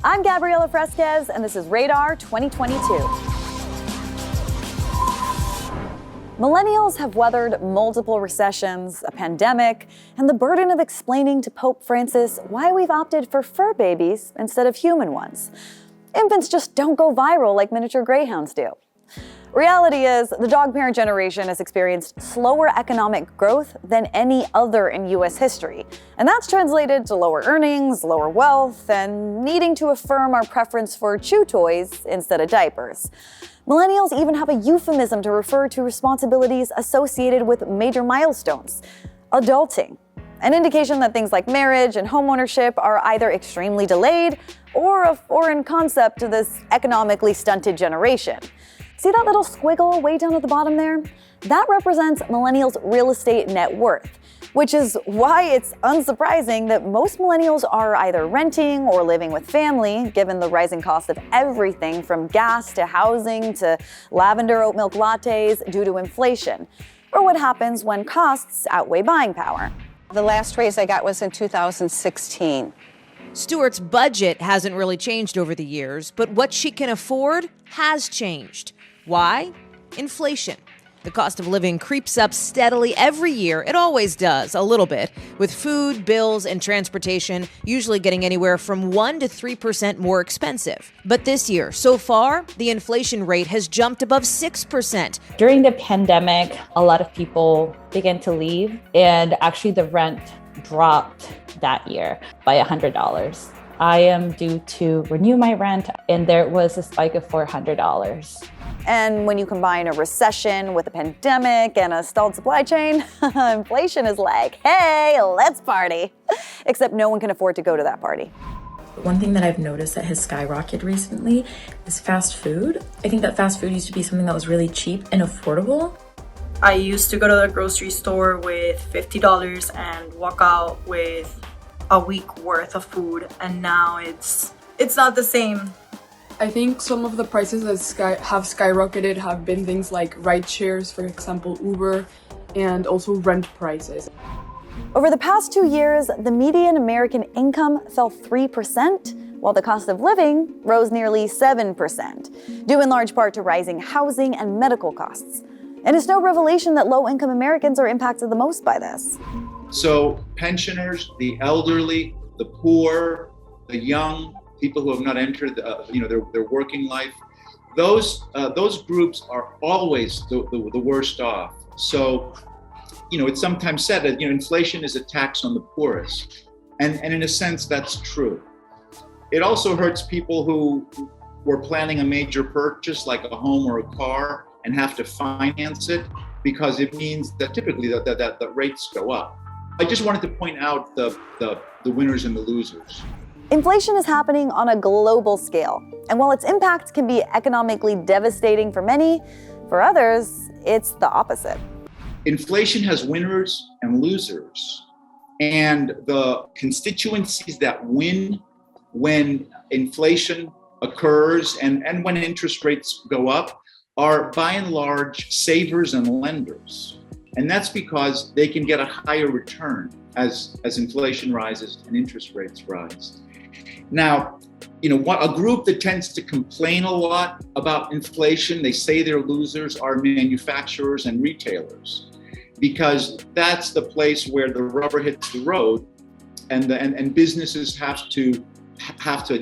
I'm Gabriela Fresquez, and this is Radar 2022. Millennials have weathered multiple recessions, a pandemic, and the burden of explaining to Pope Francis why we've opted for fur babies instead of human ones. Infants just don't go viral like miniature greyhounds do. Reality is, the dog parent generation has experienced slower economic growth than any other in U.S. history. And that's translated to lower earnings, lower wealth, and needing to affirm our preference for chew toys instead of diapers. Millennials even have a euphemism to refer to responsibilities associated with major milestones: adulting. An indication that things like marriage and homeownership are either extremely delayed or a foreign concept to this economically stunted generation. See that little squiggle way down at the bottom there? That represents millennials' real estate net worth, which is why it's unsurprising that most millennials are either renting or living with family, given the rising cost of everything from gas to housing to lavender oat milk lattes due to inflation, or what happens when costs outweigh buying power. The last raise I got was in 2016. Stewart's budget hasn't really changed over the years, but what she can afford has changed. Why? Inflation. The cost of living creeps up steadily every year. It always does, a little bit, with food, bills, and transportation usually getting anywhere from 1% to 3% more expensive. But this year, so far, the inflation rate has jumped above 6%. During the pandemic, a lot of people began to leave, and actually the rent dropped that year by $100. I am due to renew my rent, and there was a spike of $400. And when you combine a recession with a pandemic and a stalled supply chain, inflation is like, hey, let's party. Except no one can afford to go to that party. One thing that I've noticed that has skyrocketed recently is fast food. I think that fast food used to be something that was really cheap and affordable. I used to go to the grocery store with $50 and walk out with a week worth of food, and now it's not the same. I think some of the prices that have skyrocketed have been things like ride shares, for example, Uber, and also rent prices. Over the past 2 years, the median American income fell 3%, while the cost of living rose nearly 7%, due in large part to rising housing and medical costs. And it's no revelation that low-income Americans are impacted the most by this. So pensioners, the elderly, the poor, the young, people who have not entered their working life, those groups are always the worst off. So, it's sometimes said that inflation is a tax on the poorest, and in a sense that's true. It also hurts people who were planning a major purchase like a home or a car and have to finance it, because it means that typically that the rates go up. I just wanted to point out the winners and the losers. Inflation is happening on a global scale, and while its impact can be economically devastating for many, for others, it's the opposite. Inflation has winners and losers, and the constituencies that win when inflation occurs and when interest rates go up are by and large savers and lenders. And that's because they can get a higher return as inflation rises and interest rates rise. Now, a group that tends to complain a lot about inflation, they say they're losers, are manufacturers and retailers, because that's the place where the rubber hits the road, and businesses have to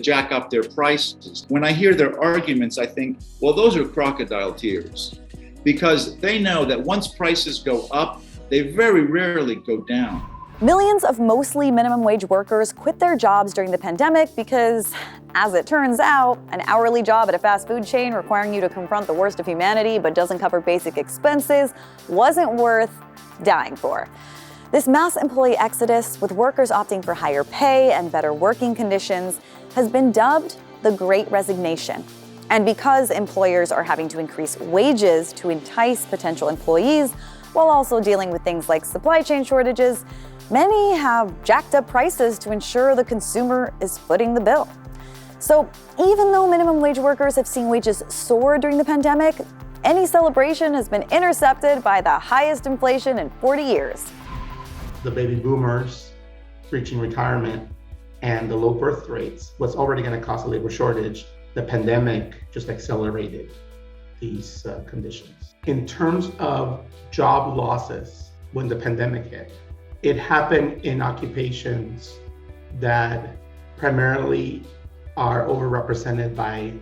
jack up their prices. When I hear their arguments, I think, well, those are crocodile tears, because they know that once prices go up, they very rarely go down. Millions of mostly minimum wage workers quit their jobs during the pandemic because, as it turns out, an hourly job at a fast food chain requiring you to confront the worst of humanity but doesn't cover basic expenses wasn't worth dying for. This mass employee exodus, with workers opting for higher pay and better working conditions, has been dubbed the Great Resignation. And because employers are having to increase wages to entice potential employees, while also dealing with things like supply chain shortages, many have jacked up prices to ensure the consumer is footing the bill. So even though minimum wage workers have seen wages soar during the pandemic, any celebration has been intercepted by the highest inflation in 40 years. The baby boomers reaching retirement and the low birth rates was already going to cause a labor shortage. The pandemic just accelerated these conditions. In terms of job losses, when the pandemic hit, it happened in occupations that primarily are overrepresented by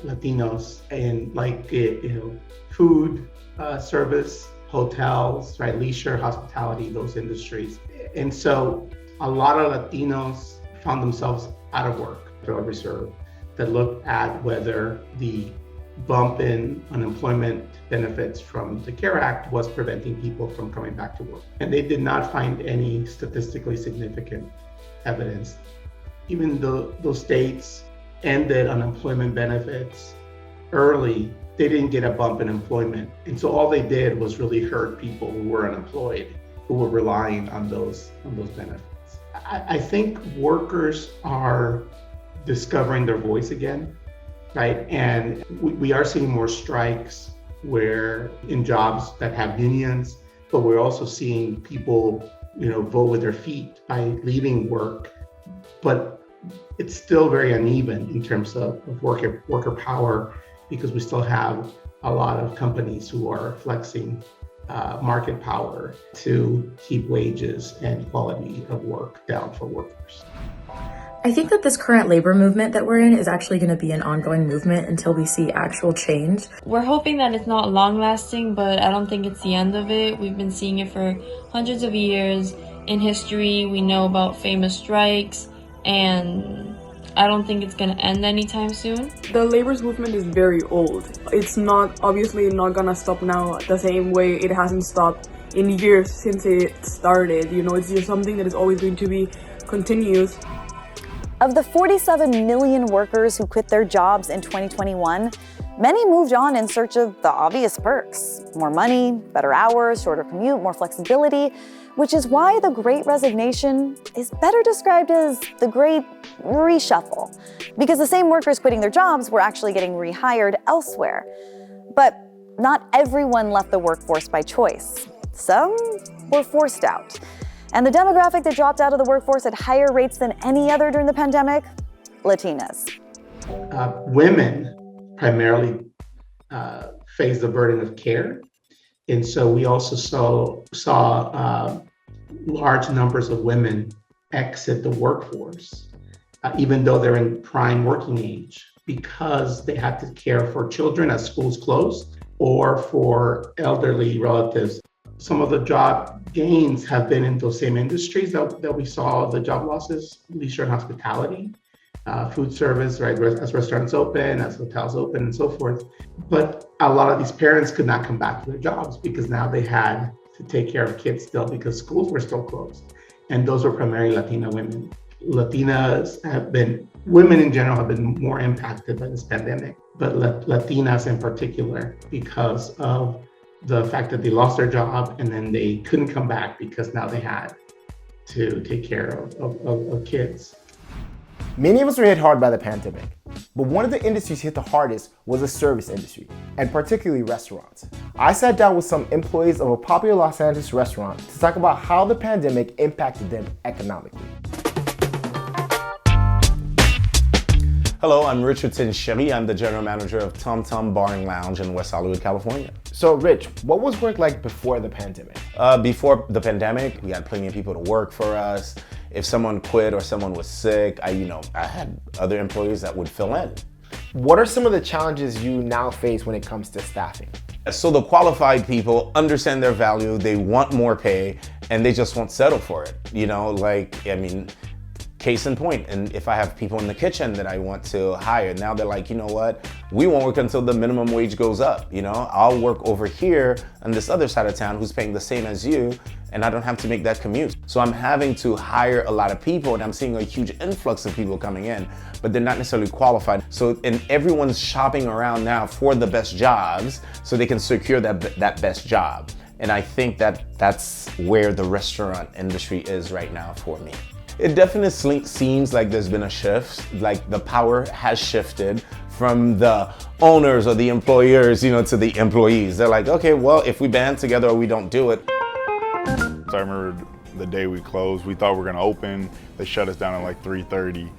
Latinos in food, service, hotels, right, leisure, hospitality, those industries. And so a lot of Latinos found themselves out of work. Federal Reserve that looked at whether the bump in unemployment benefits from the CARE Act was preventing people from coming back to work. And they did not find any statistically significant evidence. Even though those states ended unemployment benefits early, they didn't get a bump in employment. And so all they did was really hurt people who were unemployed, who were relying on those benefits. I think workers are discovering their voice again, right? And we are seeing more strikes where in jobs that have unions, but we're also seeing people, vote with their feet by leaving work. But it's still very uneven in terms of worker power, because we still have a lot of companies who are flexing market power to keep wages and quality of work down for workers. I think that this current labor movement that we're in is actually going to be an ongoing movement until we see actual change. We're hoping that it's not long lasting, but I don't think it's the end of it. We've been seeing it for hundreds of years. In history, we know about famous strikes, and I don't think it's going to end anytime soon. The labor movement is very old. It's obviously not gonna stop now the same way it hasn't stopped in years since it started. It's just something that is always going to be continuous. Of the 47 million workers who quit their jobs in 2021, many moved on in search of the obvious perks: more money, better hours, shorter commute, more flexibility, which is why the Great Resignation is better described as the Great Reshuffle, because the same workers quitting their jobs were actually getting rehired elsewhere. But not everyone left the workforce by choice. Some were forced out. And the demographic that dropped out of the workforce at higher rates than any other during the pandemic? Latinas. Women primarily face the burden of care. And so we also saw large numbers of women exit the workforce, even though they're in prime working age, because they had to care for children as schools closed or for elderly relatives. Some of the job gains have been in those same industries that we saw the job losses: leisure and hospitality, food service, right, as restaurants open, as hotels open, and so forth. But a lot of these parents could not come back to their jobs because now they had to take care of kids still because schools were still closed. And those were primarily Latina women. Women in general have been more impacted by this pandemic, but Latinas in particular, because of the fact that they lost their job and then they couldn't come back because now they had to take care of kids. Many of us were hit hard by the pandemic, but one of the industries hit the hardest was the service industry, and particularly restaurants. I sat down with some employees of a popular Los Angeles restaurant to talk about how the pandemic impacted them economically. Hello, I'm Richardson Sherry. I'm the general manager of Tom Tom Bar and Lounge in West Hollywood, California. So Rich, what was work like before the pandemic? Before the pandemic, we had plenty of people to work for us. If someone quit or someone was sick, I had other employees that would fill in. What are some of the challenges you now face when it comes to staffing? So the qualified people understand their value, they want more pay, and they just won't settle for it. Case in point, and if I have people in the kitchen that I want to hire, now they're like, you know what, we won't work until the minimum wage goes up. I'll work over here on this other side of town who's paying the same as you, and I don't have to make that commute. So I'm having to hire a lot of people, and I'm seeing a huge influx of people coming in, but they're not necessarily qualified. And everyone's shopping around now for the best jobs so they can secure that best job. And I think that's where the restaurant industry is right now for me. It definitely seems like there's been a shift, like the power has shifted from the owners or the employers, to the employees. They're like, okay, well, if we band together or we don't do it. So I remember the day we closed. We thought we were gonna open. They shut us down at like 3:30.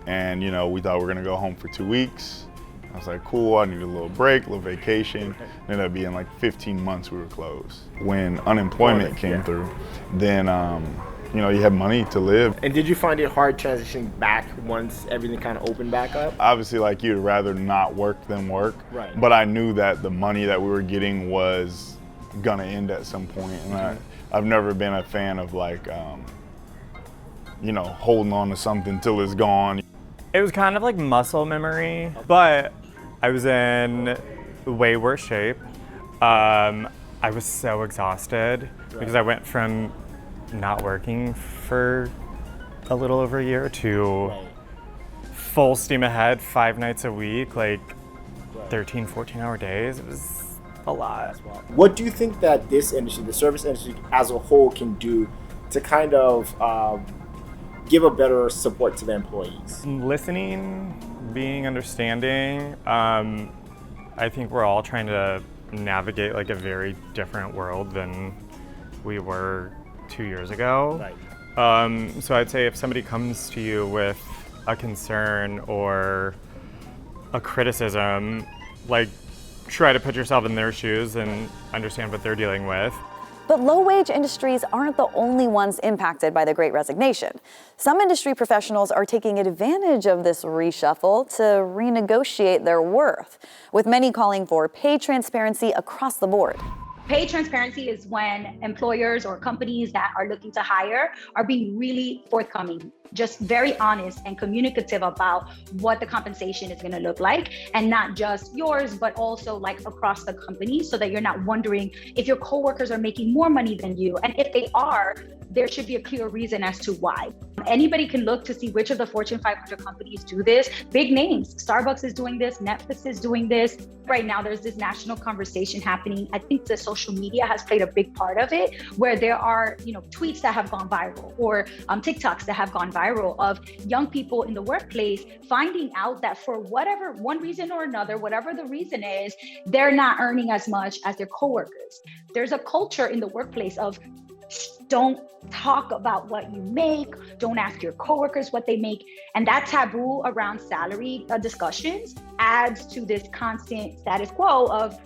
And you know, we thought we were gonna go home for 2 weeks. I was like, cool, I need a little break, a little vacation. It ended up being like 15 months we were closed. When unemployment came through, then you know, you have money to live. And did you find it hard transitioning back once everything kind of opened back up? Obviously, like, you'd rather not work than work. Right. But I knew that the money that we were getting was gonna end at some point. And I've never been a fan of like, you know, holding on to something till it's gone. It was kind of like muscle memory, but I was in way worse shape. I was so exhausted because I went from not working for a little over a year to full steam ahead 5 nights a week, like 13, 14-hour days. It was a lot. What do you think that this industry, the service industry as a whole, can do to kind of give a better support to the employees? Listening, being understanding. I think we're all trying to navigate like a very different world than we were 2 years ago. Right. So I'd say if somebody comes to you with a concern or a criticism, like, try to put yourself in their shoes and understand what they're dealing with. But low-wage industries aren't the only ones impacted by the Great Resignation. Some industry professionals are taking advantage of this reshuffle to renegotiate their worth, with many calling for pay transparency across the board. Pay transparency is when employers or companies that are looking to hire are being really forthcoming, just very honest and communicative about what the compensation is going to look like, and not just yours, but also like across the company, so that you're not wondering if your coworkers are making more money than you. And if they are, there should be a clear reason as to why. Anybody can look to see which of the Fortune 500 companies do this. Big names, Starbucks is doing this, Netflix is doing this. Right now, there's this national conversation happening. I think the social media has played a big part of it, where there are, you know, tweets that have gone viral, or TikToks that have gone viral of young people in the workplace finding out that for whatever one reason or another, whatever the reason is, they're not earning as much as their coworkers. There's a culture in the workplace of don't talk about what you make, don't ask your coworkers what they make. And that taboo around salary discussions adds to this constant status quo of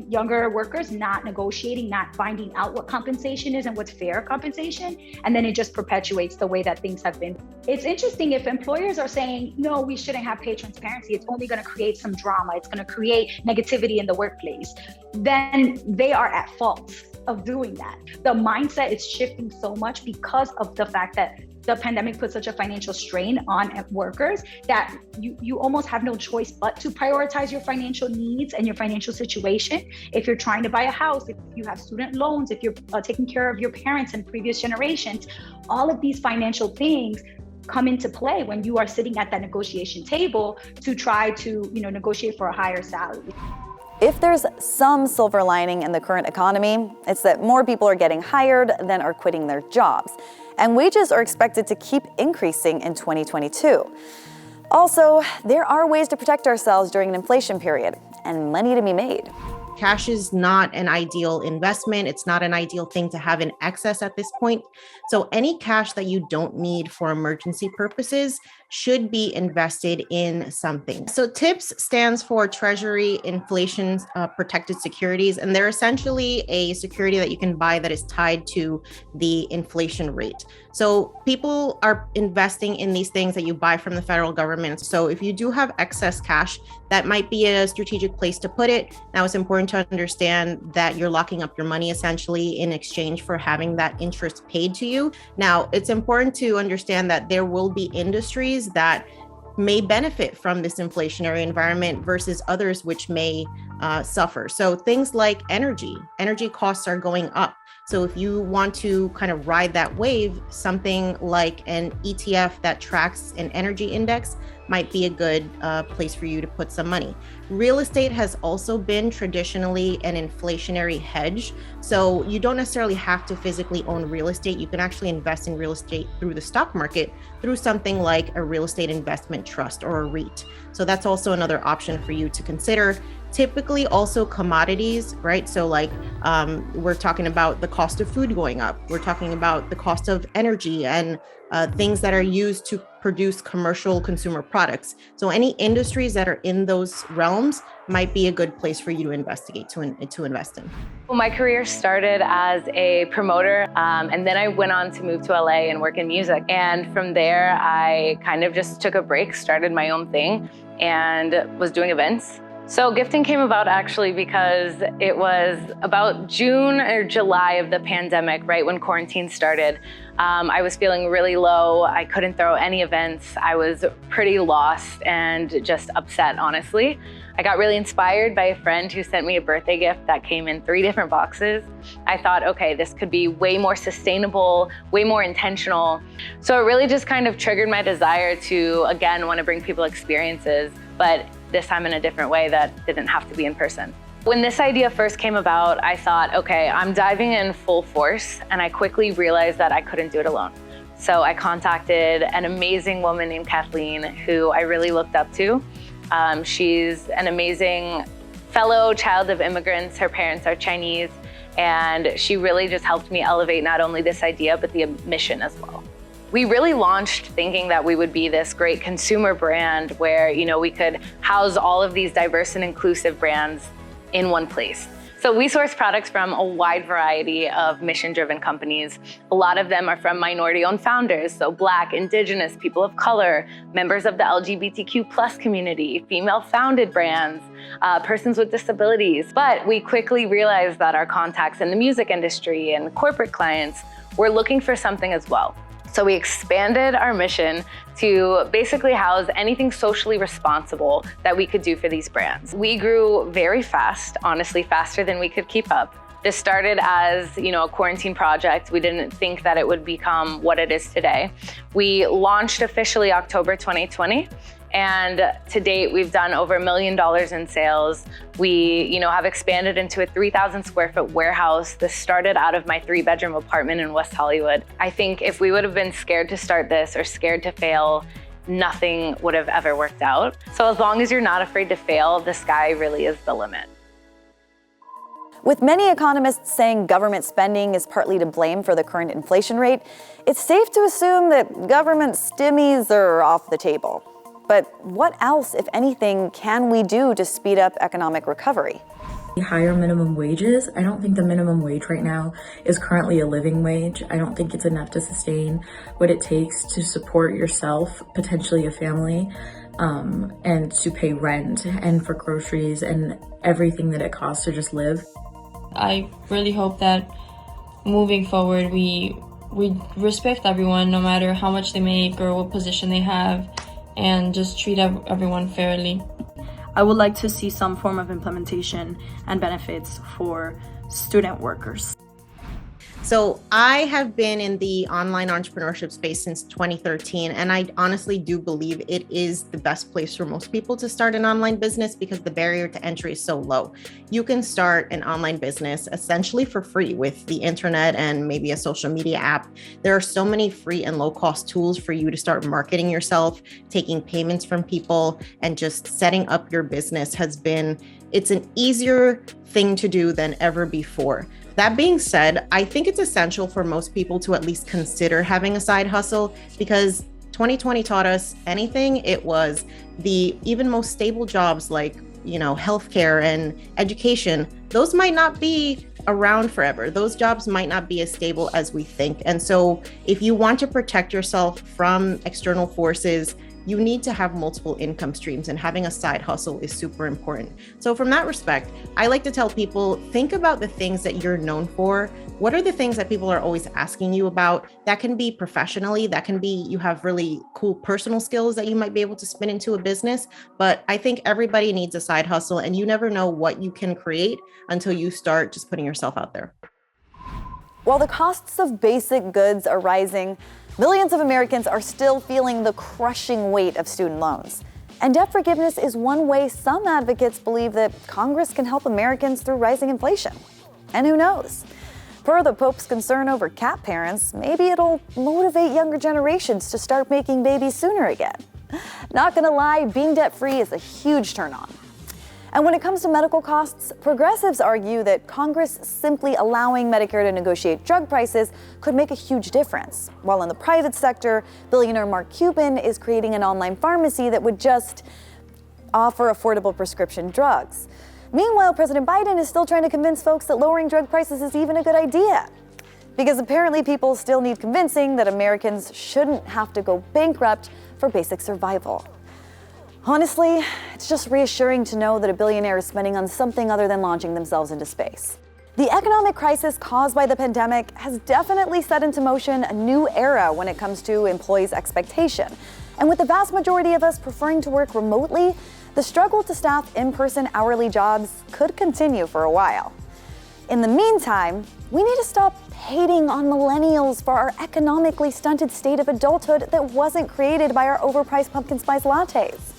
younger workers not negotiating, not finding out what compensation is and what's fair compensation. And then it just perpetuates the way that things have been. It's interesting if employers are saying, no, we shouldn't have pay transparency, it's only going to create some drama, it's going to create negativity in the workplace, then they are at fault of doing that. The mindset is shifting so much because of the fact that the pandemic put such a financial strain on workers that you almost have no choice but to prioritize your financial needs and your financial situation. If you're trying to buy a house, if you have student loans, if you're taking care of your parents and previous generations, all of these financial things come into play when you are sitting at that negotiation table to try to, you know, negotiate for a higher salary. If there's some silver lining in the current economy, it's that more people are getting hired than are quitting their jobs. And wages are expected to keep increasing in 2022. Also, there are ways to protect ourselves during an inflation period, and money to be made. Cash is not an ideal investment. It's not an ideal thing to have in excess at this point. So any cash that you don't need for emergency purposes should be invested in something. So TIPS stands for Treasury Inflation Protected Securities, and they're essentially a security that you can buy that is tied to the inflation rate. So people are investing in these things that you buy from the federal government. So if you do have excess cash, that might be a strategic place to put it. Now, it's important to understand that you're locking up your money essentially in exchange for having that interest paid to you. Now, it's important to understand that there will be industries that may benefit from this inflationary environment versus others which may suffer. So things like energy costs are going up. So if you want to kind of ride that wave, something like an ETF that tracks an energy index might be a good place for you to put some money. Real estate has also been traditionally an inflationary hedge. So you don't necessarily have to physically own real estate. You can actually invest in real estate through the stock market through something like a real estate investment trust or a REIT. So that's also another option for you to consider. Typically also commodities, right? So like we're talking about the cost of food going up. We're talking about the cost of energy and things that are used to produce commercial consumer products. So any industries that are in those realms might be a good place for you to investigate, to invest in. Well, my career started as a promoter, and then I went on to move to LA and work in music. And from there, I kind of just took a break, started my own thing, and was doing events. So gifting came about actually because it was about June or July of the pandemic, right when quarantine started. I was feeling really low. I couldn't throw any events. I was pretty lost and just upset, honestly. I got really inspired by a friend who sent me a birthday gift that came in 3 different boxes. I thought, okay, this could be way more sustainable, way more intentional. So it really just kind of triggered my desire to, again, want to bring people experiences, but this time in a different way that didn't have to be in person. When this idea first came about, I thought, okay, I'm diving in full force, and I quickly realized that I couldn't do it alone. So I contacted an amazing woman named Kathleen, who I really looked up to. She's an amazing fellow child of immigrants. Her parents are Chinese, and she really just helped me elevate not only this idea, but the mission as well. We really launched thinking that we would be this great consumer brand where, we could house all of these diverse and inclusive brands in one place. So we source products from a wide variety of mission-driven companies. A lot of them are from minority-owned founders, so Black, Indigenous, people of color, members of the LGBTQ+ community, female-founded brands, persons with disabilities. But we quickly realized that our contacts in the music industry and corporate clients were looking for something as well. So we expanded our mission to basically house anything socially responsible that we could do for these brands. We grew very fast, honestly, faster than we could keep up. This started as, a quarantine project. We didn't think that it would become what it is today. We launched officially October 2020. And to date, we've done over $1 million in sales. We, have expanded into a 3,000 square foot warehouse. This started out of my 3-bedroom apartment in West Hollywood. I think if we would have been scared to start this or scared to fail, nothing would have ever worked out. So as long as you're not afraid to fail, the sky really is the limit. With many economists saying government spending is partly to blame for the current inflation rate, it's safe to assume that government stimmies are off the table. But what else, if anything, can we do to speed up economic recovery? Higher minimum wages. I don't think the minimum wage right now is currently a living wage. I don't think it's enough to sustain what it takes to support yourself, potentially a family, and to pay rent and for groceries and everything that it costs to just live. I really hope that moving forward, we respect everyone, no matter how much they make or what position they have, and just treat everyone fairly. I would like to see some form of implementation and benefits for student workers. So I have been in the online entrepreneurship space since 2013, and I honestly do believe it is the best place for most people to start an online business because the barrier to entry is so low. You can start an online business essentially for free with the internet and maybe a social media app. There are so many free and low-cost tools for you to start marketing yourself, taking payments from people, and just setting up your business it's an easier thing to do than ever before. That being said, I think it's essential for most people to at least consider having a side hustle because 2020 taught us anything. It was the even most stable jobs like, healthcare and education. Those might not be around forever. Those jobs might not be as stable as we think. And so if you want to protect yourself from external forces, you need to have multiple income streams, and having a side hustle is super important. So from that respect, I like to tell people, think about the things that you're known for. What are the things that people are always asking you about? That can be professionally, that can be you have really cool personal skills that you might be able to spin into a business. But I think everybody needs a side hustle, and you never know what you can create until you start just putting yourself out there. While the costs of basic goods are rising, Millions of Americans are still feeling the crushing weight of student loans. And debt forgiveness is one way some advocates believe that Congress can help Americans through rising inflation. And who knows? Per the Pope's concern over cat parents, maybe it'll motivate younger generations to start making babies sooner again. Not gonna lie, being debt-free is a huge turn on. And when it comes to medical costs, progressives argue that Congress simply allowing Medicare to negotiate drug prices could make a huge difference. While in the private sector, billionaire Mark Cuban is creating an online pharmacy that would just offer affordable prescription drugs. Meanwhile, President Biden is still trying to convince folks that lowering drug prices is even a good idea. Because apparently people still need convincing that Americans shouldn't have to go bankrupt for basic survival. Honestly, it's just reassuring to know that a billionaire is spending on something other than launching themselves into space. The economic crisis caused by the pandemic has definitely set into motion a new era when it comes to employees' expectation. And with the vast majority of us preferring to work remotely, the struggle to staff in-person hourly jobs could continue for a while. In the meantime, we need to stop hating on millennials for our economically stunted state of adulthood that wasn't created by our overpriced pumpkin spice lattes.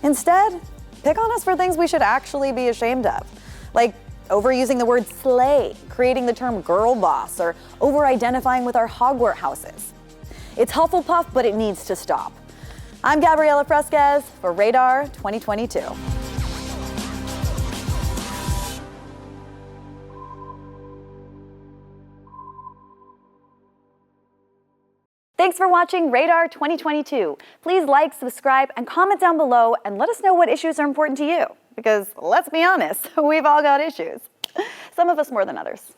Instead, pick on us for things we should actually be ashamed of, like overusing the word slay, creating the term girl boss, or over-identifying with our Hogwarts houses. It's Hufflepuff, but it needs to stop. I'm Gabriela Fresquez for Radar 2022. Thanks for watching Radar 2022. Please like, subscribe, and comment down below and let us know what issues are important to you. Because let's be honest, we've all got issues. Some of us more than others.